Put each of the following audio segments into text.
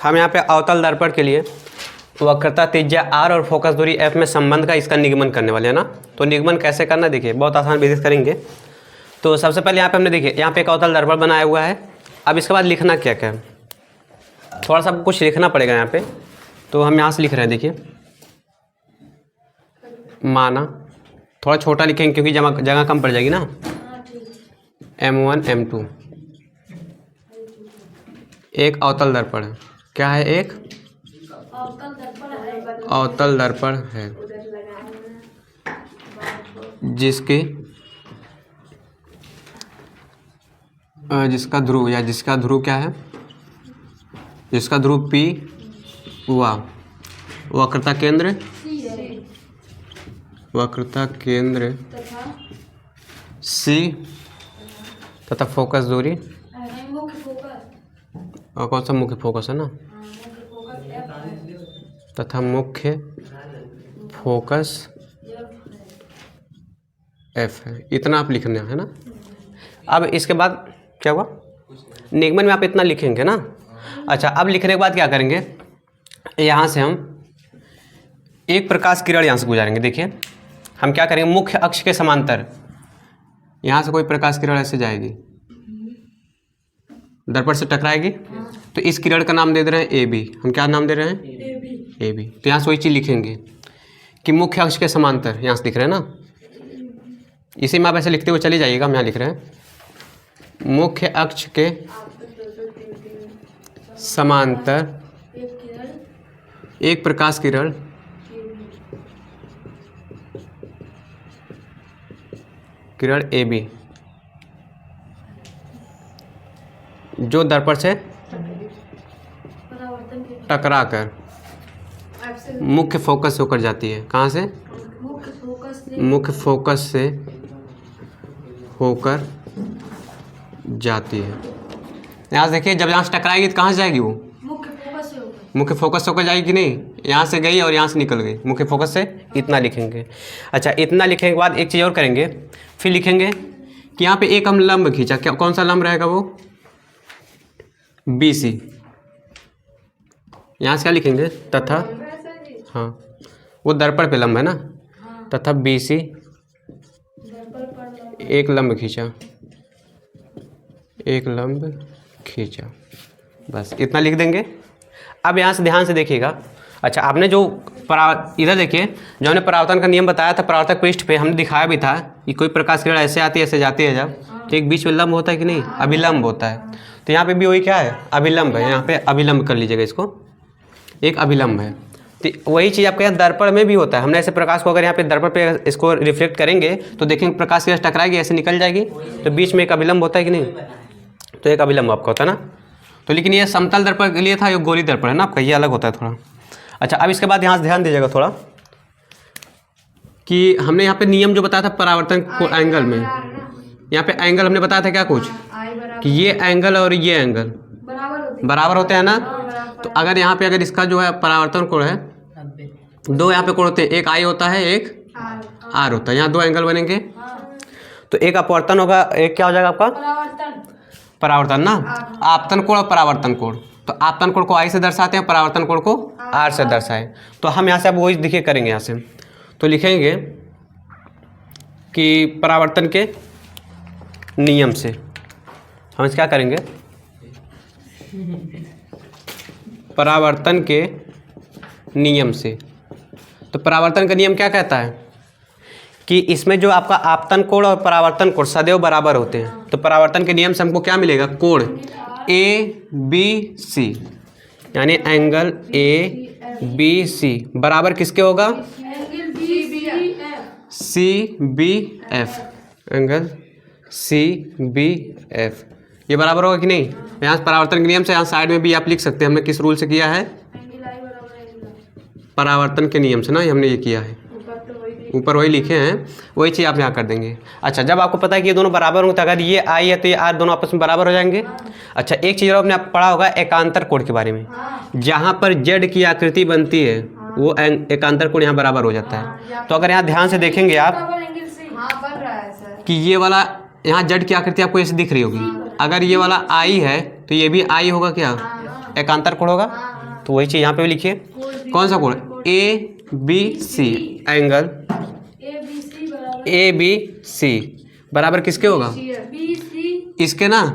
हम यहाँ पे अवतल दर्पण के लिए वक्रता त्रिज्या r और फोकस दूरी f में संबंध का इसका निगमन करने वाले हैं ना। तो निगमन कैसे करना देखिए, बहुत आसान विधि से करेंगे। तो सबसे पहले यहाँ पे हमने देखिए यहाँ पे एक अवतल दर्पण बनाया हुआ है। अब इसके बाद लिखना क्या क्या है, थोड़ा सा कुछ लिखना पड़ेगा यहाँ पे। तो हम यहाँ से लिख रहे हैं, देखिए माना, थोड़ा छोटा लिखेंगे क्योंकि जगह कम पड़ जाएगी ना। M1 M2 एक अवतल दर्पण है। क्या है? एक अवतल दर्पण है जिसका ध्रुव क्या है, जिसका ध्रुव P हुआ, वक्रता केंद्र C तथा फोकस दूरी, और कौन सा मुख्य फोकस है ना, तथा मुख्य फोकस F है। इतना आप लिखना है ना। अब इसके बाद क्या हुआ, निगमन में आप इतना लिखेंगे ना। अच्छा, अब लिखने के बाद क्या करेंगे, यहाँ से हम एक प्रकाश किरण यहाँ से गुजारेंगे। देखिए हम क्या करेंगे, मुख्य अक्ष के समांतर यहाँ से कोई प्रकाश किरण ऐसे जाएगी, दर्पण से टकराएगी। तो इस किरण का नाम दे दे रहे हैं AB। हम क्या नाम दे रहे हैं? AB। तो यहाँ से वही चीज़ लिखेंगे कि मुख्य अक्ष के समांतर, यहाँ से लिख रहे हैं ना। इसे में आप ऐसे लिखते हुए चले जाइएगा। हम यहाँ लिख रहे हैं मुख्य अक्ष के समांतर एक प्रकाश किरण AB जो दर्पण से टकराकर मुख्य फोकस से होकर जाती है। कहाँ से? मुख्य फोकस से होकर जाती है। यहाँ से देखिए, जब यहाँ से टकराएगी तो कहाँ से जाएगी वो? मुख्य फोकस से होकर जाएगी कि नहीं? यहाँ से गई और यहाँ से निकल गई, मुख्य फोकस से। इतना लिखेंगे। अच्छा, इतना लिखने के बाद एक चीज़ और करेंगे, फिर लिखेंगे कि यहाँ पे एक हम लंब खींचा। क्या, कौन सा लंब रहेगा वो? BC। यहाँ से क्या लिखेंगे, तथा, हाँ वो दर्पण पे लंब है ना, तथा BC एक लंब खींचा। बस इतना लिख देंगे। अब यहाँ से ध्यान से देखिएगा। अच्छा, आपने जो इधर देखिए, जो हमने परावर्तन का नियम बताया था, परावर्तक पृष्ठ पे हमने दिखाया भी था कि कोई प्रकाश किरण ऐसे आती है, ऐसे जाती है जब, तो एक बीच में लंब होता है कि नहीं? अभिलंब होता है। तो यहाँ पे भी वही क्या है, अभिलंब है। यहाँ पे अभिलंब कर लीजिएगा इसको, एक अभिलंब है। तो वही चीज़ आपके यहाँ दर्पण में भी होता है। हमने ऐसे प्रकाश को अगर यहाँ पे दर्पण पे इसको रिफ्लेक्ट करेंगे तो देखेंगे प्रकाश की टकराएगी, ऐसे निकल जाएगी, तो बीच में एक अभिलंब होता है कि नहीं? तो एक अभिलंब आपका होता है ना। तो लेकिन ये समतल दर्पण के लिए था, ये गोली दर्पण है ना आपका, ये अलग होता है थोड़ा। अच्छा, अब इसके बाद यहाँ से ध्यान दीजिएगा थोड़ा कि हमने यहाँ पे नियम जो बताया था परावर्तन को एंगल में, यहाँ पे एंगल हमने बताया था क्या कुछ, कि ये एंगल और ये एंगल बराबर होते हैं ना। तो अगर यहाँ पे अगर इसका जो है परावर्तन कोण है, दो यहाँ पे कोण होते हैं, एक I होता है, एक R होता है। यहाँ दो एंगल बनेंगे, तो एक अपवर्तन होगा, एक क्या हो जाएगा आपका? परावर्तन ना। आपतन कोण और परावर्तन कोण। तो आपतन कोण को I से दर्शाते हैं, परावर्तन कोण को R से दर्शाएं। तो हम यहाँ से अब वही देखिए करेंगे। यहाँ से तो लिखेंगे कि परावर्तन के नियम से हम क्या करेंगे, परावर्तन के नियम से। तो परावर्तन का नियम क्या कहता है कि इसमें जो आपका आपतन कोण और परावर्तन कोण सदैव बराबर होते हैं। तो परावर्तन के नियम से हमको क्या मिलेगा, कोण ABC, यानी एंगल ABC बराबर किसके होगा? CBF, एंगल CBF ये बराबर होगा कि नहीं? यहाँ परावर्तन के नियम से यहाँ साइड में भी आप लिख सकते हैं। हमने किस रूल से किया है? परावर्तन के नियम से ना, हमने ये किया है, ऊपर वही लिखे हैं, वही चीज़ आप यहाँ कर देंगे। अच्छा, जब आपको पता है कि ये दोनों बराबर होंगे, तो अगर ये I है तो ये R दोनों आपस में बराबर हो जाएंगे। अच्छा, एक चीज़ और आपने पढ़ा होगा एकांतर कोण के बारे में। जहाँ पर Z की आकृति बनती है वो एकांतर कोण यहाँ बराबर हो जाता है। तो अगर यहाँ ध्यान से देखेंगे आप कि ये वाला यहाँ Z की आकृति आपको ऐसे दिख रही होगी, अगर ये वाला I है तो ये भी I होगा क्या? एकांतर कोण होगा। तो वही चीज़ यहाँ पे भी लिखिए। कौन सा कोण? ABC एंगल ABC बराबर किसके होगा? इसके ना,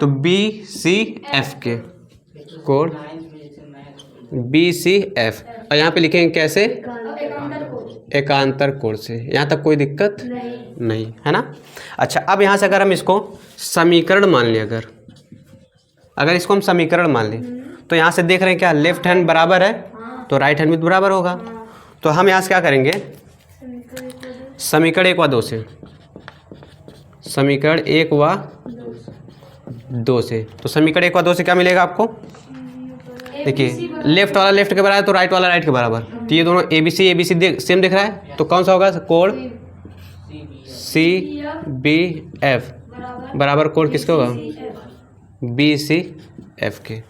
तो BCF के कोण BCF, और यहाँ पे लिखेंगे कैसे? एकांतर कोण से। यहाँ तक कोई दिक्कत नहीं है ना। अच्छा, अब यहाँ से अगर हम इसको समीकरण मान लें, अगर इसको हम समीकरण मान लें, तो यहाँ से देख रहे हैं क्या, लेफ्ट हैंड बराबर है तो राइट हैंड भी बराबर होगा। तो हम यहाँ से क्या करेंगे, समीकरण 1 व 2 से, समीकरण 1 व 2 से, तो समीकरण 1 व 2 से क्या मिलेगा आपको? देखिए, लेफ्ट वाला लेफ्ट के बराबर है तो राइट वाला राइट के बराबर, तो ये दोनों ABC सेम दिख रहा है, तो कौन सा होगा? कोण CBF बराबर कोण किसके होगा? BCF के।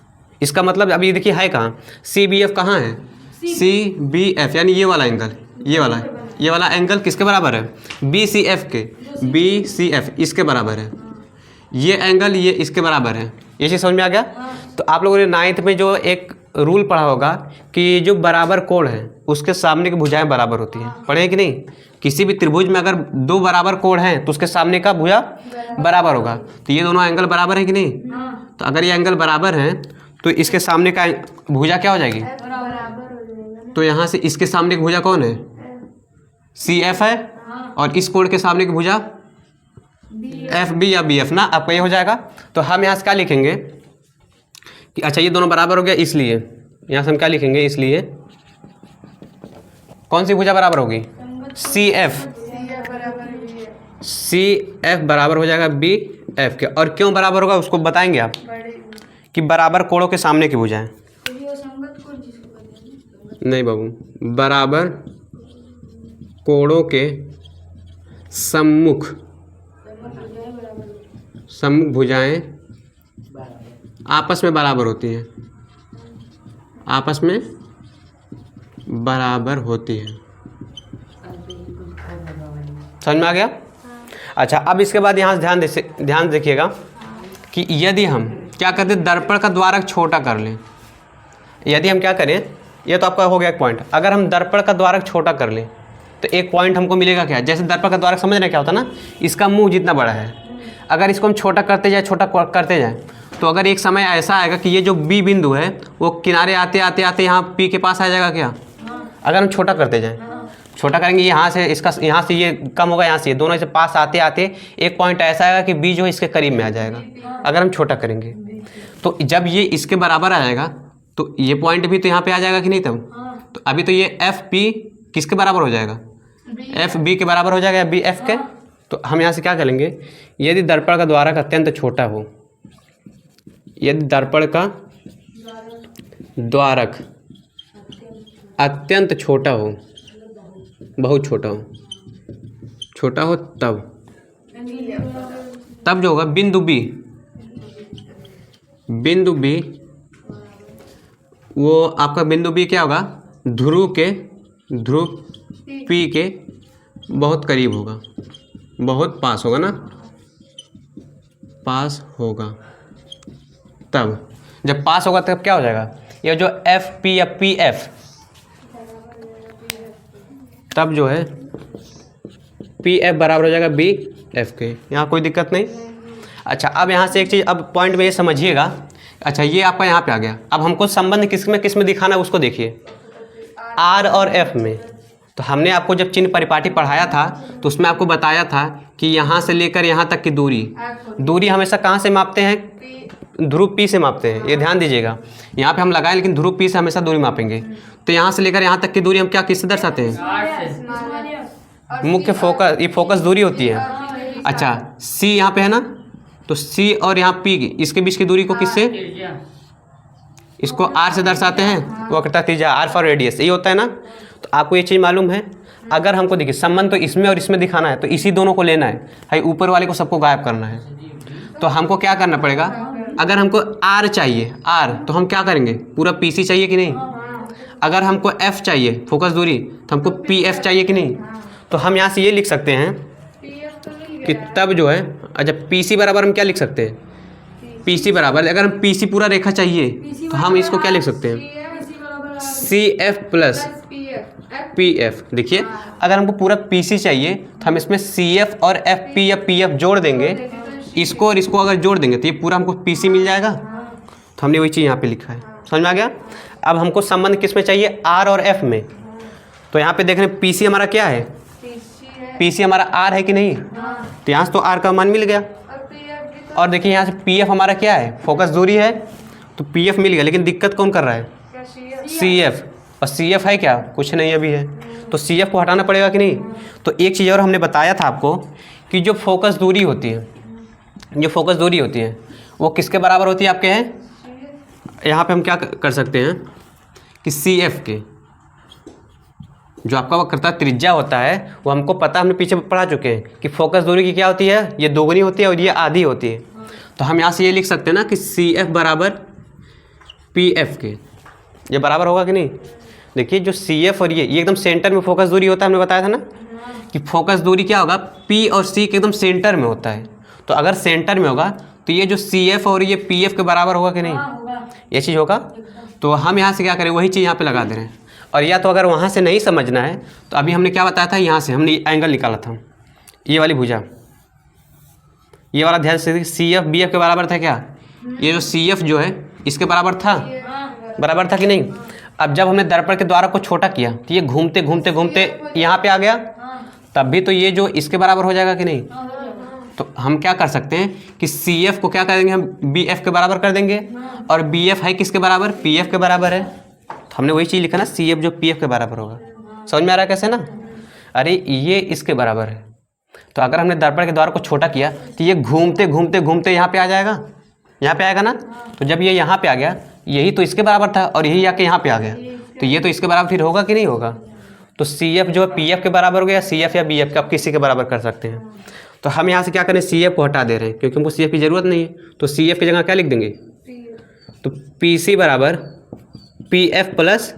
इसका मतलब अभी देखिए है कहाँ, CBF कहाँ है? CBF यानी ये वाला एंगल, ये वाला एंगल किसके बराबर है? BCF के। BCF इसके बराबर है, ये एंगल ये इसके बराबर है। ये चीज़ समझ में आ गया? तो आप लोगों ने 9th में जो एक रूल पढ़ा होगा कि जो बराबर कोण है उसके सामने की भुजाएं बराबर होती हैं, पढ़े हैं कि नहीं? किसी भी त्रिभुज में अगर 2 बराबर कोण हैं तो उसके सामने का भुजा बराबर होगा। तो ये दोनों एंगल बराबर है कि नहीं? तो अगर ये एंगल बराबर है तो इसके सामने का भुजा क्या हो जाएगी? तो यहाँ से इसके सामने की भुजा कौन है? CF है, और इस कोण के सामने की भुजा FB या BF ना। आपका ये हो जाएगा। तो हम यहाँ से क्या लिखेंगे कि अच्छा ये दोनों बराबर हो गया, इसलिए यहाँ से हम क्या लिखेंगे, इसलिए कौन सी भुजा बराबर होगी? CF बराबर हो जाएगा BF के। और क्यों बराबर होगा उसको बताएंगे आप, कि बराबर कोणों के सामने की भुजाएं। नहीं बाबू, बराबर कोणों के सम्मुख भुजाएं आपस में बराबर होती हैं, आपस में बराबर होती हैं। समझ में आ गया? अच्छा, अब इसके बाद यहाँ से ध्यान देखिएगा कि यदि हम क्या करते, दर्पण का द्वारक छोटा कर लें। यदि हम क्या करें, ये तो आपका हो गया एक पॉइंट। अगर हम दर्पण का द्वारक छोटा कर लें तो एक पॉइंट हमको मिलेगा क्या, जैसे दर्पण का द्वारक समझ रहे क्या होता है ना, इसका मुंह जितना बड़ा है, अगर इसको हम छोटा करते जाए तो अगर एक समय ऐसा आएगा कि ये जो B बिंदु है वो किनारे आते आते यहाँ P के पास आ जाएगा क्या, अगर हम छोटा करते जाएं। छोटा करेंगे यहाँ से, इसका यहाँ से ये कम होगा, यहाँ से ये, दोनों से पास आते आते एक पॉइंट ऐसा आएगा कि B जो है इसके करीब में आ जाएगा अगर हम छोटा करेंगे। तो जब ये इसके बराबर आ जाएगा तो ये पॉइंट भी तो यहाँ पे आ जाएगा कि नहीं तब। तो अभी तो ये FP किसके बराबर हो जाएगा? FB के बराबर हो जाएगा या BF के। तो हम यहाँ से क्या करेंगे, यदि दर्पण का द्वारक अत्यंत छोटा हो, यदि दर्पण का द्वारक अत्यंत छोटा हो, बहुत छोटा हो, तब जो होगा बिंदु B, वो आपका बिंदु B क्या होगा, ध्रुव P के बहुत करीब होगा, बहुत पास होगा ना, पास होगा। तब जब पास होगा तब क्या हो जाएगा, ये जो FP या PF, तब जो है PF बराबर हो जाएगा BF के। यहाँ कोई दिक्कत नहीं। अच्छा, अब यहाँ से एक चीज़, अब पॉइंट में ये समझिएगा। अच्छा, ये आपका यहाँ पे आ गया। अब हमको संबंध किस में दिखाना है उसको देखिए, R और F में। तो हमने आपको जब चिन्ह परिपाटी पढ़ाया था तो उसमें आपको बताया था कि यहाँ से लेकर यहाँ तक की दूरी हमेशा कहाँ से मापते हैं, ध्रुव P से मापते हैं। ये ध्यान दीजिएगा, यहाँ पे हम लगाएं लेकिन ध्रुव P से हमेशा दूरी मापेंगे। तो यहाँ से लेकर यहाँ तक की दूरी हम क्या किससे दर्शाते हैं, मुख्य फोकस, ये फोकस दूरी होती है। अच्छा, C यहाँ पे है ना, तो C और यहाँ P इसके बीच की दूरी को किससे, इसको R से दर्शाते हैं, वक्रता त्रिज्या, R फॉर रेडियस, ये होता है ना। तो आपको ये चीज़ मालूम है। अगर हमको देखिए संबंध तो इसमें और इसमें दिखाना है तो इसी दोनों को लेना है, भाई ऊपर वाले को सबको गायब करना है। तो हमको क्या करना पड़ेगा, अगर हमको R चाहिए, R तो हम क्या करेंगे, पूरा PC चाहिए कि नहीं। अगर हमको F चाहिए फोकस दूरी, तो हमको PF चाहिए कि नहीं। तो हम यहाँ से ये लिख सकते हैं कि तब जो है, अच्छा PC बराबर हम क्या लिख सकते हैं, PC बराबर, अगर हम PC पूरा रेखा चाहिए तो हम इसको क्या लिख सकते हैं, CF प्लस PF। देखिए अगर हमको पूरा PC चाहिए तो हम इसमें CF और FP या PF जोड़ देंगे, इसको और इसको अगर जोड़ देंगे तो ये पूरा हमको PC मिल जाएगा। तो हमने वही चीज़ यहाँ पे लिखा है, समझ में आ गया। अब हमको संबंध किस में चाहिए, R और F में। तो यहाँ पे देख रहे हैं PC हमारा क्या है, PC हमारा R है कि नहीं, तो यहाँ से तो R का मान मिल गया। और देखिए यहाँ से PF हमारा क्या है, फोकस दूरी है, तो PF मिल गया। लेकिन दिक्कत कौन कर रहा है, CF, और CF है क्या, कुछ नहीं अभी है, तो CF को हटाना पड़ेगा कि नहीं। तो एक चीज़ और हमने बताया था आपको कि जो फोकस दूरी होती है, जो फोकस दूरी होती है वो किसके बराबर होती है आपके हैं, यहाँ पे हम क्या कर सकते हैं कि CF के जो आपका वक्रता त्रिज्या होता है वो हमको पता, हमने पीछे पढ़ा चुके हैं कि फोकस दूरी की क्या होती है, ये दोगुनी होती है और ये आधी होती है। तो हम यहाँ से ये लिख सकते हैं ना कि CF बराबर PF के, ये बराबर होगा कि नहीं। देखिए जो CF और ये एकदम सेंटर में फोकस दूरी होता है, हमने बताया था ना कि फोकस दूरी क्या होगा, P और C के एकदम सेंटर में होता है। तो अगर सेंटर में होगा तो ये जो CF और ये PF के बराबर होगा कि नहीं, ये चीज़ होगा। तो हम यहाँ से क्या करें, वही चीज़ यहाँ पे लगा दे रहे हैं। और या तो अगर वहाँ से नहीं समझना है तो अभी हमने क्या बताया था, यहाँ से हमने एंगल निकाला था, ये वाली भुजा, ये वाला ध्यान से, CF BF के बराबर था क्या, ये जो CF जो है इसके बराबर था, बराबर था कि नहीं। अब जब हमने दर्पण के द्वारा को छोटा किया तो ये घूमते घूमते घूमते यहाँ पे आ गया, तब भी तो ये जो इसके बराबर हो जाएगा कि नहीं। तो हम क्या कर सकते हैं कि CF को क्या करेंगे, हम BF के बराबर कर देंगे, और BF है किसके बराबर, PF के बराबर है। तो हमने वही चीज़ लिखा ना, CF जो PF के बराबर होगा। समझ में आ रहा है कैसे ना, अरे ये इसके बराबर है। तो अगर हमने दर्पण के द्वार को छोटा किया तो ये घूमते घूमते घूमते यहाँ पे आ जाएगा, यहाँ पे आएगा ना। तो जब ये यहाँ पे आ गया, यही तो इसके बराबर था और यही आके यहाँ पे आ गया, तो ये तो इसके बराबर फिर होगा कि नहीं होगा। तो CF जो है PF के बराबर हो गया, CF या BF के आप किसी के बराबर कर सकते हैं। तो हम यहाँ से क्या करें, CF को हटा दे रहे हैं क्योंकि हमको CF की ज़रूरत नहीं है। तो CF की जगह क्या लिख देंगे, तो PC बराबर PF प्लस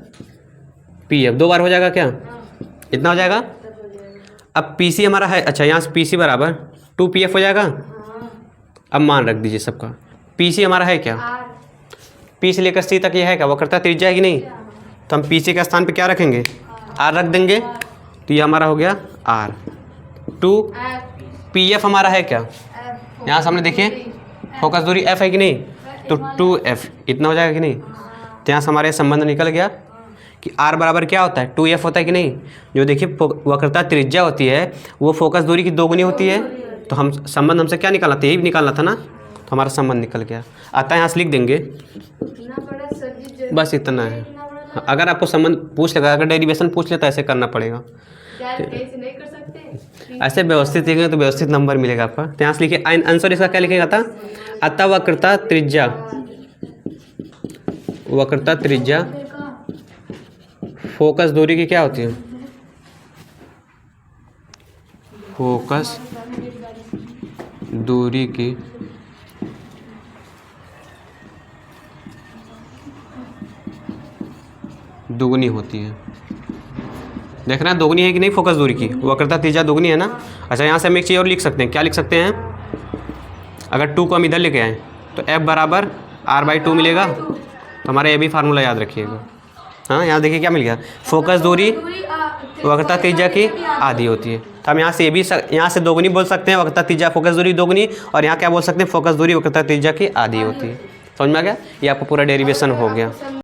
PF, 2 बार हो जाएगा क्या, इतना हो जाएगा। अब PC हमारा है, अच्छा यहाँ से PC बराबर 2PF हो जाएगा। अब मान रख दीजिए सबका, PC हमारा है क्या, P से लेकर C तक ये है क्या, वक्रता त्रिज्या है कि नहीं। तो हम PC के स्थान पे क्या रखेंगे, R रख देंगे, तो ये हमारा हो गया R। 2 PF हमारा है क्या, यहाँ से हमने देखिए फोकस दूरी F है कि नहीं, तो 2F इतना हो जाएगा कि नहीं। तो यहाँ से हमारे संबंध निकल गया कि R बराबर क्या होता है, 2F होता है कि नहीं। जो देखिए वक्रता त्रिज्या होती है वो फोकस दूरी की दोगुनी होती है। तो हम संबंध हमसे क्या निकालना था, यही निकालना था ना, तो हमारा संबंध निकल गया। आता है यहाँ से लिख देंगे, बस इतना है। अगर आपको संबंध पूछ लेगा, अगर डेरिवेशन पूछ लेता है, ऐसे करना पड़ेगा। ऐसे व्यवस्थित लिखेंगे तो व्यवस्थित नंबर मिलेगा आपका। तो यहाँ से लिखिए आंसर इसका क्या लिखेगा था, अतः वक्रता त्रिज्या, वक्रता त्रिज्या फोकस दूरी की क्या होती है, फोकस दूरी की दुगनी होती है। देख रहे हैं दोगुनी है कि नहीं फोकस दूरी की, वक्रता त्रिज्या दोगुनी है ना। अच्छा यहाँ से हम एक चीज़ और लिख सकते हैं, क्या लिख सकते हैं, अगर 2 को हम इधर लेके आए तो F बराबर R/2 मिलेगा। तो हमारा ये भी फार्मूला याद रखिएगा। हाँ यहाँ देखिए क्या मिल गया, फोकस दूरी वक्रता त्रिज्या की आधी होती है। तो हम यहाँ से ये भी यहाँ से दोगुनी बोल सकते हैं, वक्रता त्रिज्या फोकस दूरी दोगुनी, और यहाँ क्या बोल सकते हैं, फोकस दूरी वक्रता त्रिज्या की आधी होती है। समझ में आ गया, ये आपका पूरा डेरिवेशन हो गया।